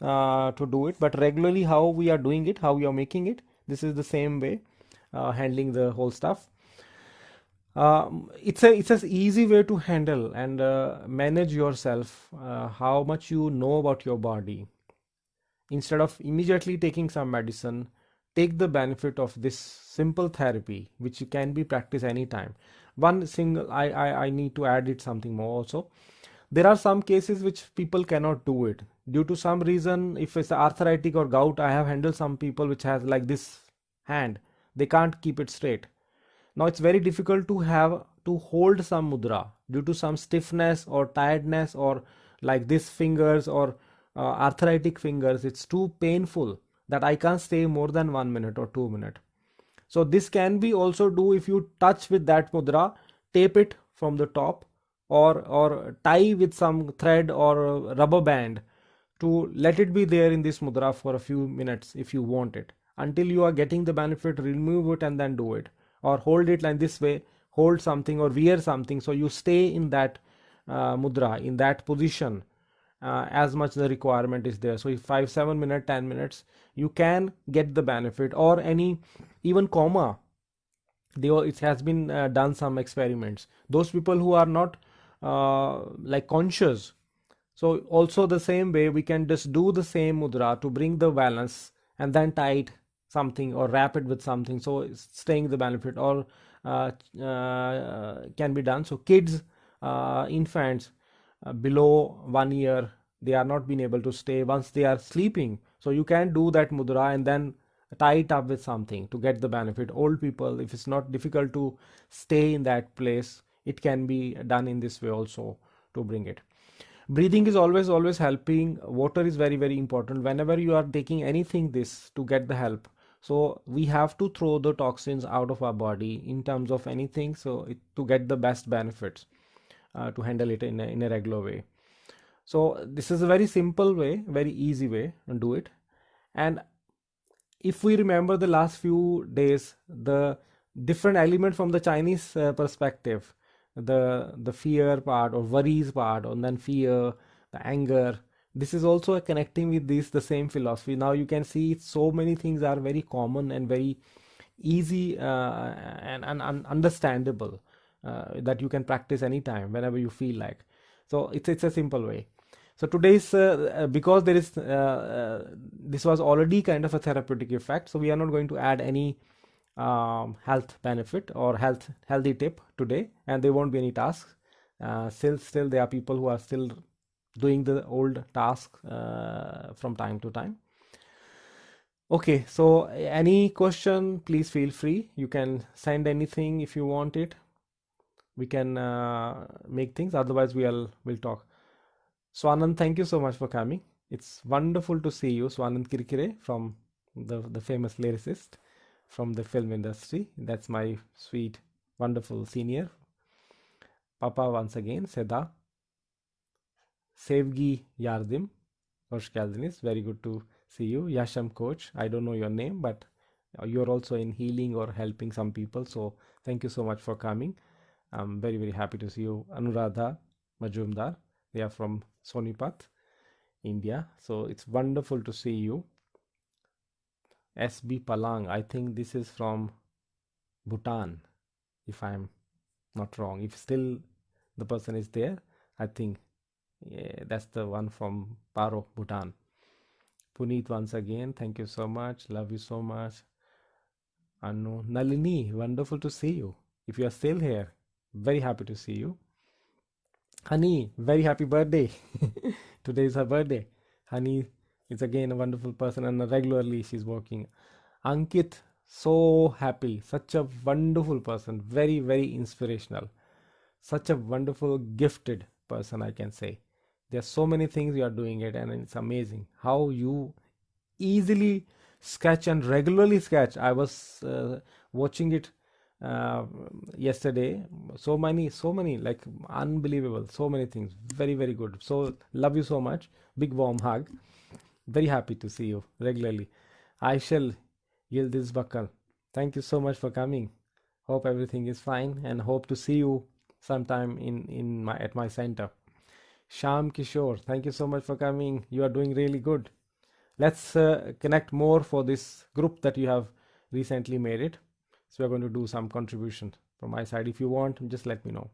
A: to do it, but regularly how we are doing it, how we are making it, this is the same way handling the whole stuff. It's an easy way to handle and manage yourself, how much you know about your body. Instead of immediately taking some medicine, take the benefit of this simple therapy, which can be practiced anytime. One single, I need to add it something more also. There are some cases which people cannot do it due to some reason. If it's arthritic or gout, I have handled some people which has like this hand, they can't keep it straight. Now it's very difficult to have to hold some mudra due to some stiffness or tiredness, or like this fingers or arthritic fingers. It's too painful that I can't stay more than 1 minute or 2 minutes. So this can be also do if you touch with that mudra, tape it from the top, or tie with some thread or rubber band to let it be there in this mudra for a few minutes if you want it. Until you are getting the benefit, remove it and then do it. Or hold it like this way, hold something or wear something, so you stay in that mudra, in that position as much the requirement is there. So if 5-7 minutes, 10 minutes, you can get the benefit. Or any, even coma, it has been done some experiments. Those people who are not like conscious, so also the same way we can just do the same mudra to bring the balance and then tie it something or wrap it with something, so it's staying the benefit. Or can be done. So kids, infants below 1 year, they are not being able to stay once they are sleeping. So you can do that mudra and then tie it up with something to get the benefit. Old people, if it's not difficult to stay in that place, it can be done in this way also to bring it. Breathing is always helping. Water is very important whenever you are taking anything this to get the help. So we have to throw the toxins out of our body in terms of anything, so to get the best benefits, to handle it in a regular way. So this is a very simple way, very easy way to do it. And if we remember the last few days, the different element from the Chinese perspective, the fear part or worries part, and then fear, the anger. This is also a connecting with this the same philosophy. Now you can see so many things are very common and very easy, and understandable, that you can practice anytime whenever you feel like. So it's a simple way. So today's, because there is, this was already kind of a therapeutic effect, so we are not going to add any health benefit or healthy tip today, and there won't be any tasks. Still there are people who are still doing the old task from time to time. Okay, so any question, please feel free. You can send anything if you want it. We can make things. Otherwise, we'll talk. Swanand, thank you so much for coming. It's wonderful to see you, Swanand Kirkire, from the famous lyricist from the film industry. That's my sweet, wonderful senior. Papa once again, Seda. Sevgi Yardim, Hoş geldiniz. Very good to see you. Yasham Coach, I don't know your name, but you're also in healing or helping some people. So thank you so much for coming. I'm very happy to see you. Anuradha Majumdar, they are from Sonipat, India. So it's wonderful to see you. SB Palang, I think this is from Bhutan, if I'm not wrong. If still the person is there, I think, yeah, that's the one from Paro, Bhutan. Puneet, once again, thank you so much. Love you so much. Anu, Nalini, wonderful to see you. If you are still here, very happy to see you. Honey, very happy birthday. Today is her birthday. Honey is again a wonderful person, and regularly she's working. Ankit, so happy. Such a wonderful person. Very inspirational. Such a wonderful, gifted person, I can say. There are so many things you are doing it, and it's amazing how you easily sketch and regularly sketch. I was watching it yesterday. So many, like unbelievable. So many things. Very good. So love you so much. Big warm hug. Very happy to see you regularly. I shall yield this buckle. Thank you so much for coming. Hope everything is fine, and hope to see you sometime in my at my center. Sham Kishore, thank you so much for coming. You are doing really good. Let's connect more for this group that you have recently made it. So we're going to do some contribution from my side. If you want, just let me know.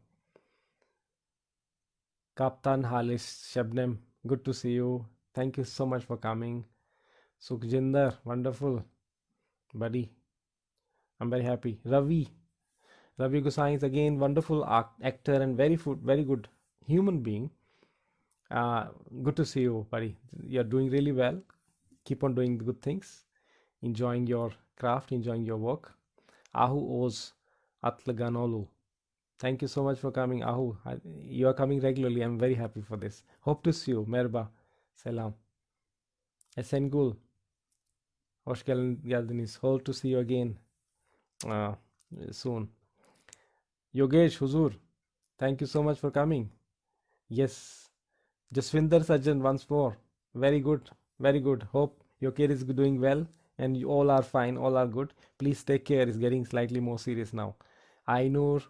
A: Kaptan Halis Shabnem, good to see you. Thank you so much for coming. Sukhjinder, wonderful. Buddy, I'm very happy. Ravi Gosai is again wonderful actor and very good human being. Good to see you, buddy. You're doing really well. Keep on doing good things. Enjoying your craft, enjoying your work. Ahu Oz Atlaganolu. Thank you so much for coming, Ahu. You are coming regularly. I'm very happy for this. Hope to see you. Merba. Salam. Esengul. Hoş geldiniz. Hope to see you again soon. Yogesh Huzur. Thank you so much for coming. Yes. Jaswinder Sajjan once more. Very good. Hope your kid is doing well and you all are fine, all are good. Please take care. It's getting slightly more serious now. Ainur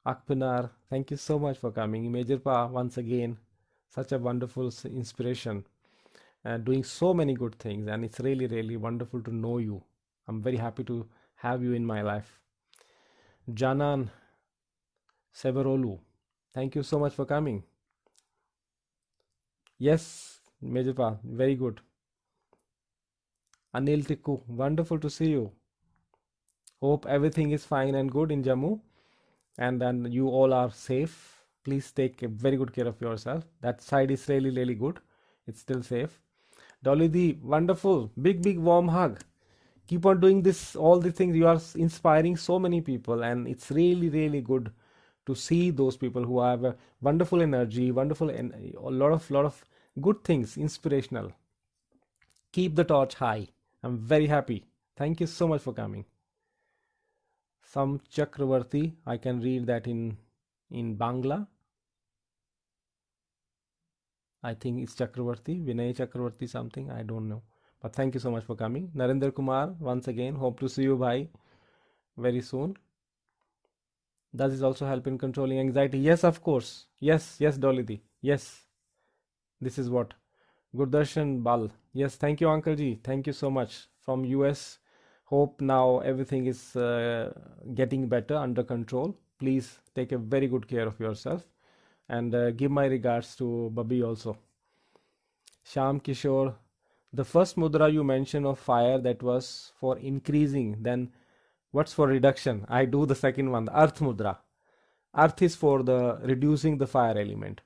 A: Akpinar, thank you so much for coming. Major Pa, once again, such a wonderful inspiration. Doing so many good things, and it's really wonderful to know you. I'm very happy to have you in my life. Janan Severolu, thank you so much for coming. Yes, Major Pa, very good. Anil Tikku, wonderful to see you. Hope everything is fine and good in Jammu, and then you all are safe. Please take very good care of yourself. That side is really good. It's still safe. Dolly the wonderful, big, big warm hug. Keep on doing this, all the things. You are inspiring so many people, and it's really, really good to see those people who have a wonderful energy, wonderful, and a lot of good things, inspirational. Keep the torch high. I'm very happy. Thank you so much for coming. Some Chakravarti, I can read that in Bangla. I think it's Chakravarti, Vinay Chakravarti something, I don't know. But thank you so much for coming. Narendra Kumar, once again, hope to see you bhai very soon. Does this also help in controlling anxiety? Yes, of course. Yes, yes, Dolly. Yes, this is what. Gurdarshan Bal. Yes, thank you, Uncle Ji. Thank you so much. From US. Hope now everything is getting better, under control. Please take a very good care of yourself. And give my regards to Babi also. Sham Kishore. The first mudra you mentioned of fire, that was for increasing. Then what's for reduction? I do the second one, the earth mudra. Earth is for the reducing the fire element.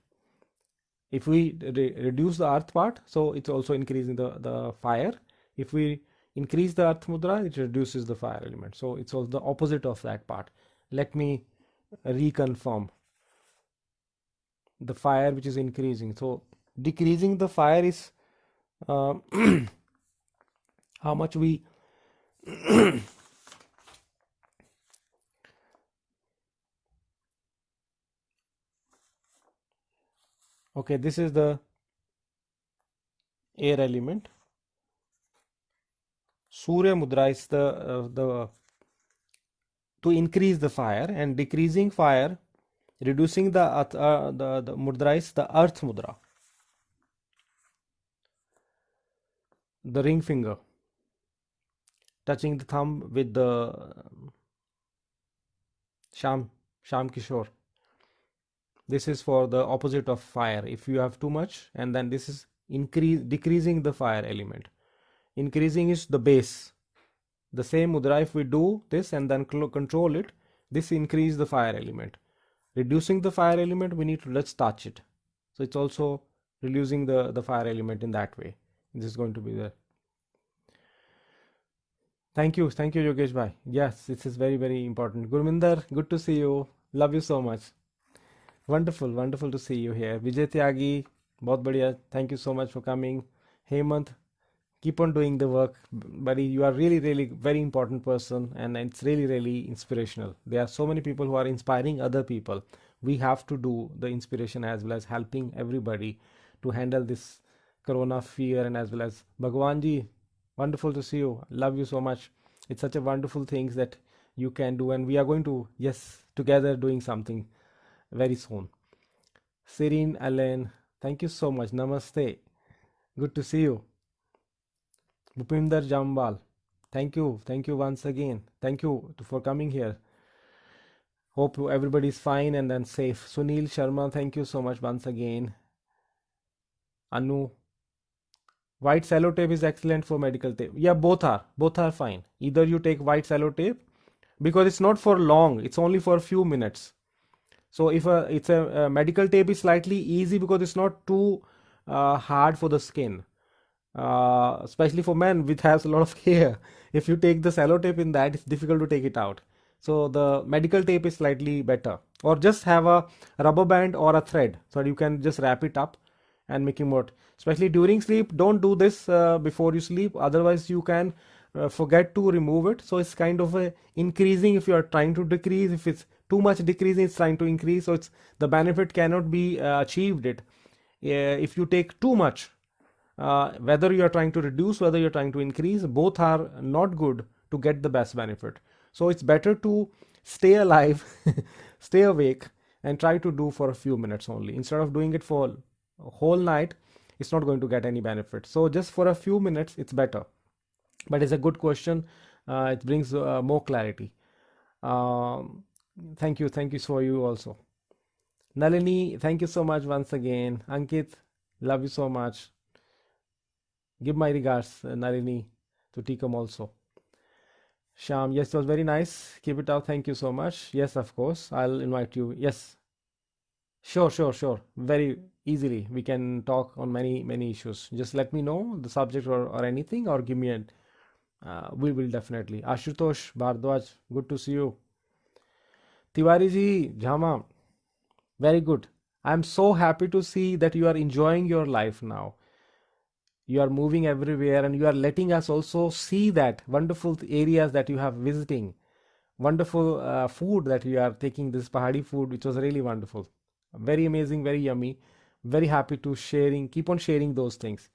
A: If we reduce the earth part, so it's also increasing the fire. If we increase the earth mudra, it reduces the fire element. So it's also the opposite of that part. Let me reconfirm. The fire which is increasing. So decreasing the fire is uh, how much we okay, this is the air element. Surya mudra is the to increase the fire, and decreasing fire, reducing the mudra is the earth mudra. The ring finger, touching the thumb with the Sham Kishore. This is for the opposite of fire. If you have too much, and then this is decreasing the fire element. Increasing is the base. The same mudra, if we do this and then control it, this increase the fire element. Reducing the fire element, we need to just touch it. So it's also reducing the fire element in that way. This is going to be the. Thank you, Yogesh bhai. Yes, this is very, very important. Gurminder, good to see you. Love you so much. Wonderful, wonderful to see you here. Vijay Tyagi, बहुत बढ़िया. Thank you so much for coming. Hemant, keep on doing the work, buddy. You are really, really very important person, and it's really, really inspirational. There are so many people who are inspiring other people. We have to do the inspiration as well as helping everybody to handle this corona fear, and as well as Bhagwan ji, wonderful to see you. Love you so much. It's such a wonderful things that you can do, and we are going to, yes, together doing something very soon. Serene Allen, thank you so much. Namaste. Good to see you. Bhupinder Jambal, thank you once again. Thank you for coming here. Hope everybody is fine and then safe. Sunil Sharma, thank you so much once again. Anu, white sellotape is excellent for medical tape. Yeah, both are fine. Either you take white sellotape, because it's not for long, it's only for a few minutes. So if it's a medical tape is slightly easy because it's not too hard for the skin. Especially for men which has a lot of hair. If you take the sellotape in that, it's difficult to take it out. So the medical tape is slightly better. Or just have a rubber band or a thread, so you can just wrap it up and make it more. Especially during sleep, don't do this before you sleep. Otherwise, you can forget to remove it. So it's kind of a increasing if you are trying to decrease. If it's too much decreasing, it's trying to increase. So it's the benefit cannot be achieved it if you take too much. Whether you are trying to reduce, whether you're trying to increase, both are not good to get the best benefit. So it's better to stay alive, stay awake, and try to do for a few minutes only. Instead of doing it for a whole night, it's not going to get any benefit. So just for a few minutes, it's better. But it's a good question. It brings more clarity. Thank you for you also. Nalini, thank you so much once again. Ankit, love you so much. Give my regards, Nalini, to Tikam also. Sham, yes, it was very nice. Keep it up. Thank you so much. Yes, of course. I'll invite you. Yes. Sure. Very, easily. We can talk on many issues. Just let me know the subject or anything, or give me a. We will definitely. Ashutosh Bhardwaj, good to see you. Tiwari ji, Jhama, very good. I'm so happy to see that you are enjoying your life now. You are moving everywhere and you are letting us also see that wonderful areas that you have visiting, wonderful food that you are taking, this pahadi food, which was really wonderful, very amazing, very yummy. Very happy to sharing, keep on sharing those things.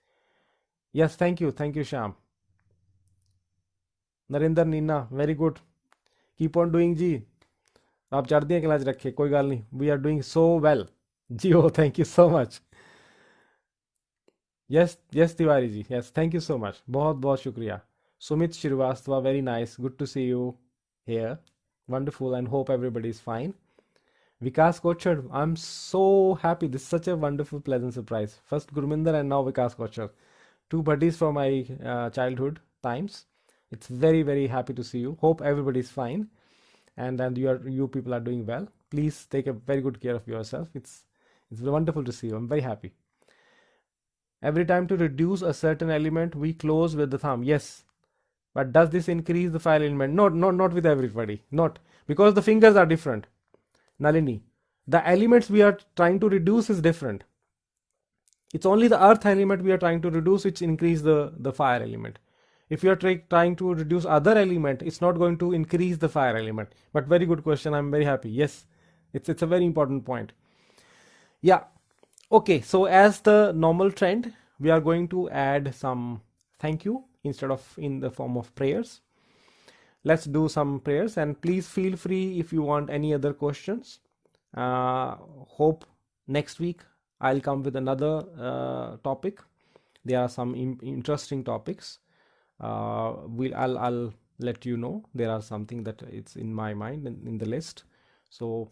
A: Yes, thank you Sham. Narendra Neena, very good, keep on doing ji. आप चढ़दियाँ class रखे, कोई गल नहीं, we are doing so well ji. Oh thank you so much. Yes yes Tiwari ji, yes thank you so much, बहुत बहुत शुक्रिया. Sumit Srivastava, very nice, good to see you here. Wonderful, and hope everybody is fine. Vikas Kochar, I'm so happy. This is such a wonderful, pleasant surprise. First Gurminder and now Vikas Kochar. Two buddies from my childhood times. It's very, very happy to see you. Hope everybody is fine, and you people are doing well. Please take a very good care of yourself. It's wonderful to see you. I'm very happy. Every time to reduce a certain element, we close with the thumb. Yes, but does this increase the fire element? Not with everybody. Not because the fingers are different. Nalini, the elements we are trying to reduce is different. It's only the earth element we are trying to reduce, which increase the fire element. If you are trying to reduce other element, it's not going to increase the fire element. But very good question. I'm very happy. Yes, it's a very important point. Yeah. Okay, so as the normal trend, we are going to add some thank you instead of in the form of prayers. Let's do some prayers, and please feel free if you want any other questions. Hope next week I'll come with another topic. There are some interesting topics. I'll let you know. There are something that it's in my mind in the list. So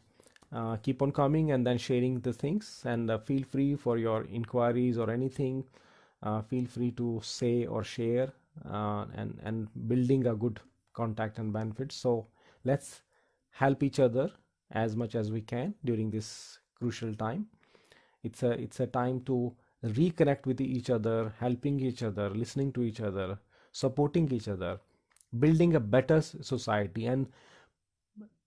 A: keep on coming and then sharing the things, and feel free for your inquiries or anything. Feel free to say or share, and building a good contact and benefits. So let's help each other as much as we can during this crucial time. It's a time to reconnect with each other, helping each other, listening to each other, supporting each other, building a better society, and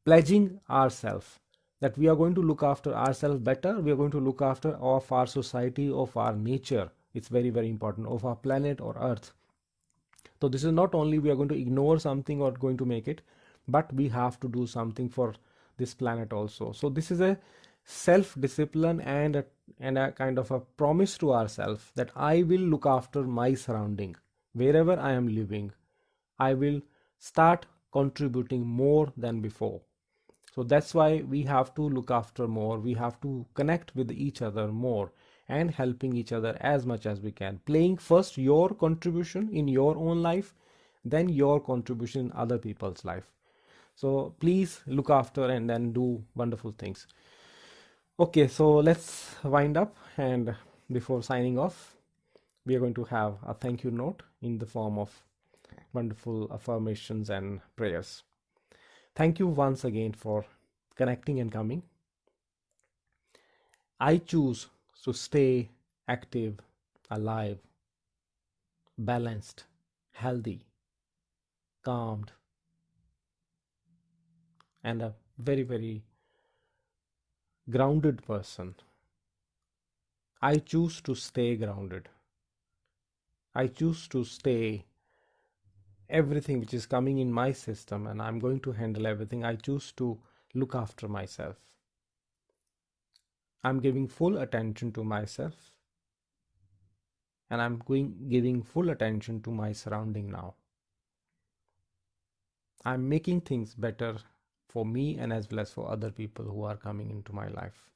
A: pledging ourselves that we are going to look after ourselves better. We are going to look after of our society, of our nature. It's very, very important, of our planet or earth. So this is not only we are going to ignore something or going to make it, but we have to do something for this planet also. So this is a self-discipline and a kind of a promise to ourselves that I will look after my surrounding. Wherever I am living, I will start contributing more than before. So that's why we have to look after more. We have to connect with each other more and helping each other as much as we can. Playing first your contribution in your own life, then your contribution in other people's life. So please look after and then do wonderful things. Okay, so let's wind up, and before signing off, we are going to have a thank you note in the form of wonderful affirmations and prayers. Thank you once again for connecting and coming. I choose to stay active, alive, balanced, healthy, calmed, and a very, very grounded person. I choose to stay grounded. I choose to stay everything which is coming in my system, and I'm going to handle everything. I choose to look after myself. I'm giving full attention to myself, and I'm giving full attention to my surrounding now. I'm making things better for me and as well as for other people who are coming into my life.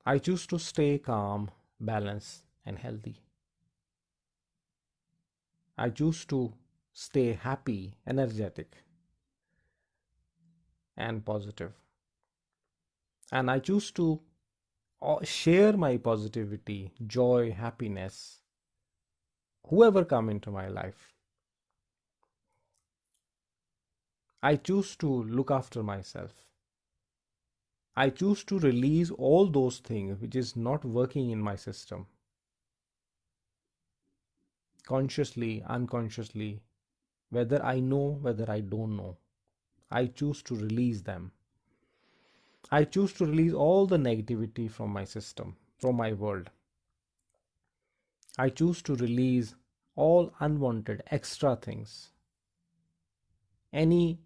A: I choose to stay calm, balanced, and healthy. I choose to stay happy, energetic, and positive. And I choose to share my positivity, joy, happiness, whoever come into my life. I choose to look after myself. I choose to release all those things which is not working in my system, consciously, unconsciously, whether I know, whether I don't know. I choose to release them. I choose to release all the negativity from my system, from my world. I choose to release all unwanted extra things, any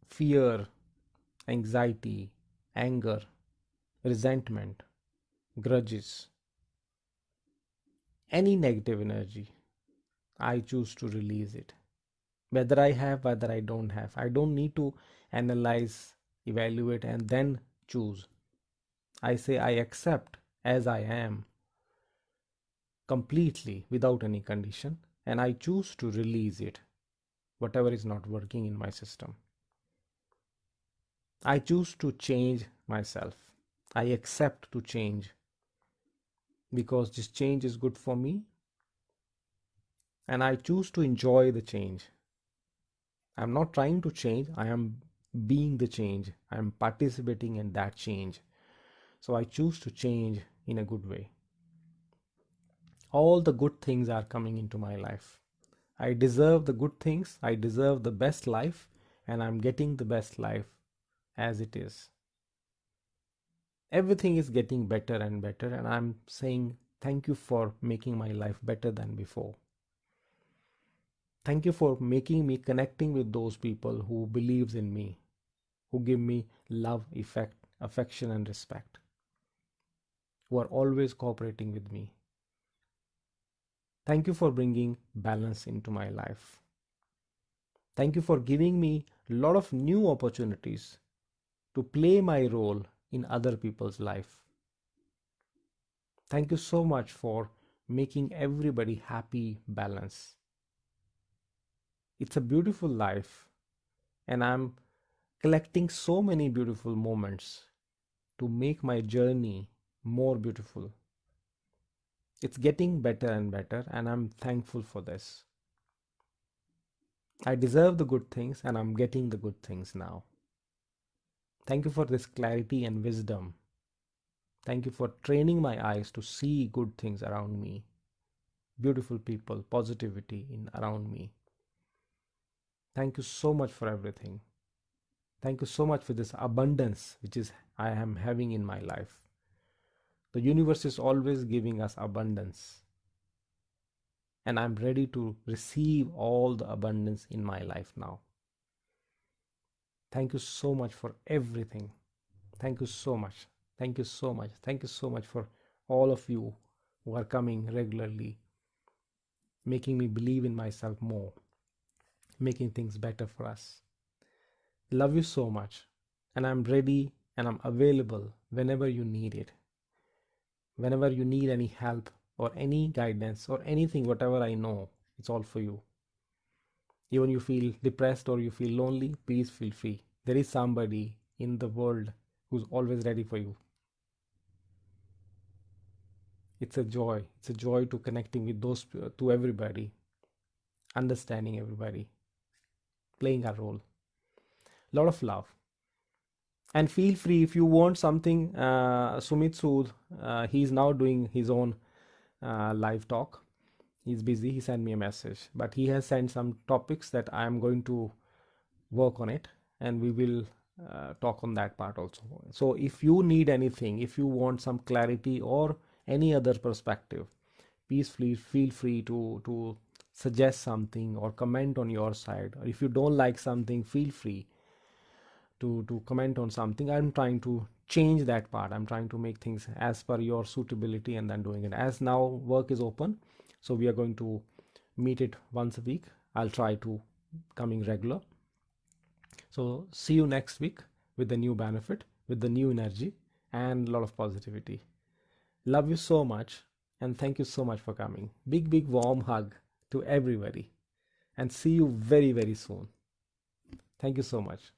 A: fear, anxiety, anger, resentment, grudges, any negative energy. I choose to release it. Whether I have, whether I don't have. I don't need to analyze, evaluate, and then choose. I say I accept as I am completely without any condition, and I choose to release it, whatever is not working in my system. I choose to change myself. I accept to change because this change is good for me, and I choose to enjoy the change. I'm not trying to change, I am being the change. I am participating in that change. So I choose to change in a good way. All the good things are coming into my life. I deserve the good things, I deserve the best life, and I'm getting the best life as it is. Everything is getting better and better, and I'm saying thank you for making my life better than before. Thank you for making me connecting with those people who believes in me, who give me love, affection and respect, who are always cooperating with me. Thank you for bringing balance into my life. Thank you for giving me a lot of new opportunities to play my role in other people's life. Thank you so much for making everybody happy, balance. It's a beautiful life, and I'm collecting so many beautiful moments to make my journey more beautiful. It's getting better and better, and I'm thankful for this. I deserve the good things, and I'm getting the good things now. Thank you for this clarity and wisdom. Thank you for training my eyes to see good things around me, beautiful people, positivity in around me. Thank you so much for everything. Thank you so much for this abundance which is I am having in my life. The universe is always giving us abundance, and I'm ready to receive all the abundance in my life now. Thank you so much for everything. Thank you so much. Thank you so much. Thank you so much for all of you who are coming regularly, making me believe in myself more, making things better for us. Love you so much, and I'm ready and I'm available whenever you need it. Whenever you need any help or any guidance or anything, whatever I know, it's all for you. Even you feel depressed or you feel lonely, please feel free. There is somebody in the world who's always ready for you. It's a joy. It's a joy to connecting with those, to everybody, understanding everybody, playing a role. Lot of love. And feel free if you want something. Sumit Sood, he's now doing his own live talk. He's busy. He sent me a message, but he has sent some topics that I am going to work on it, and we will talk on that part also. So if you need anything, if you want some clarity or any other perspective, please feel free to suggest something or comment on your side. Or if you don't like something, feel free to comment on something. I'm trying to change that part. I'm trying to make things as per your suitability and then doing it. As now work is open, so we are going to meet it once a week. I'll try to coming regular. So see you next week with the new benefit, with the new energy and a lot of positivity. Love you so much, and thank you so much for coming. Big warm hug to everybody, and see you very soon. Thank you so much.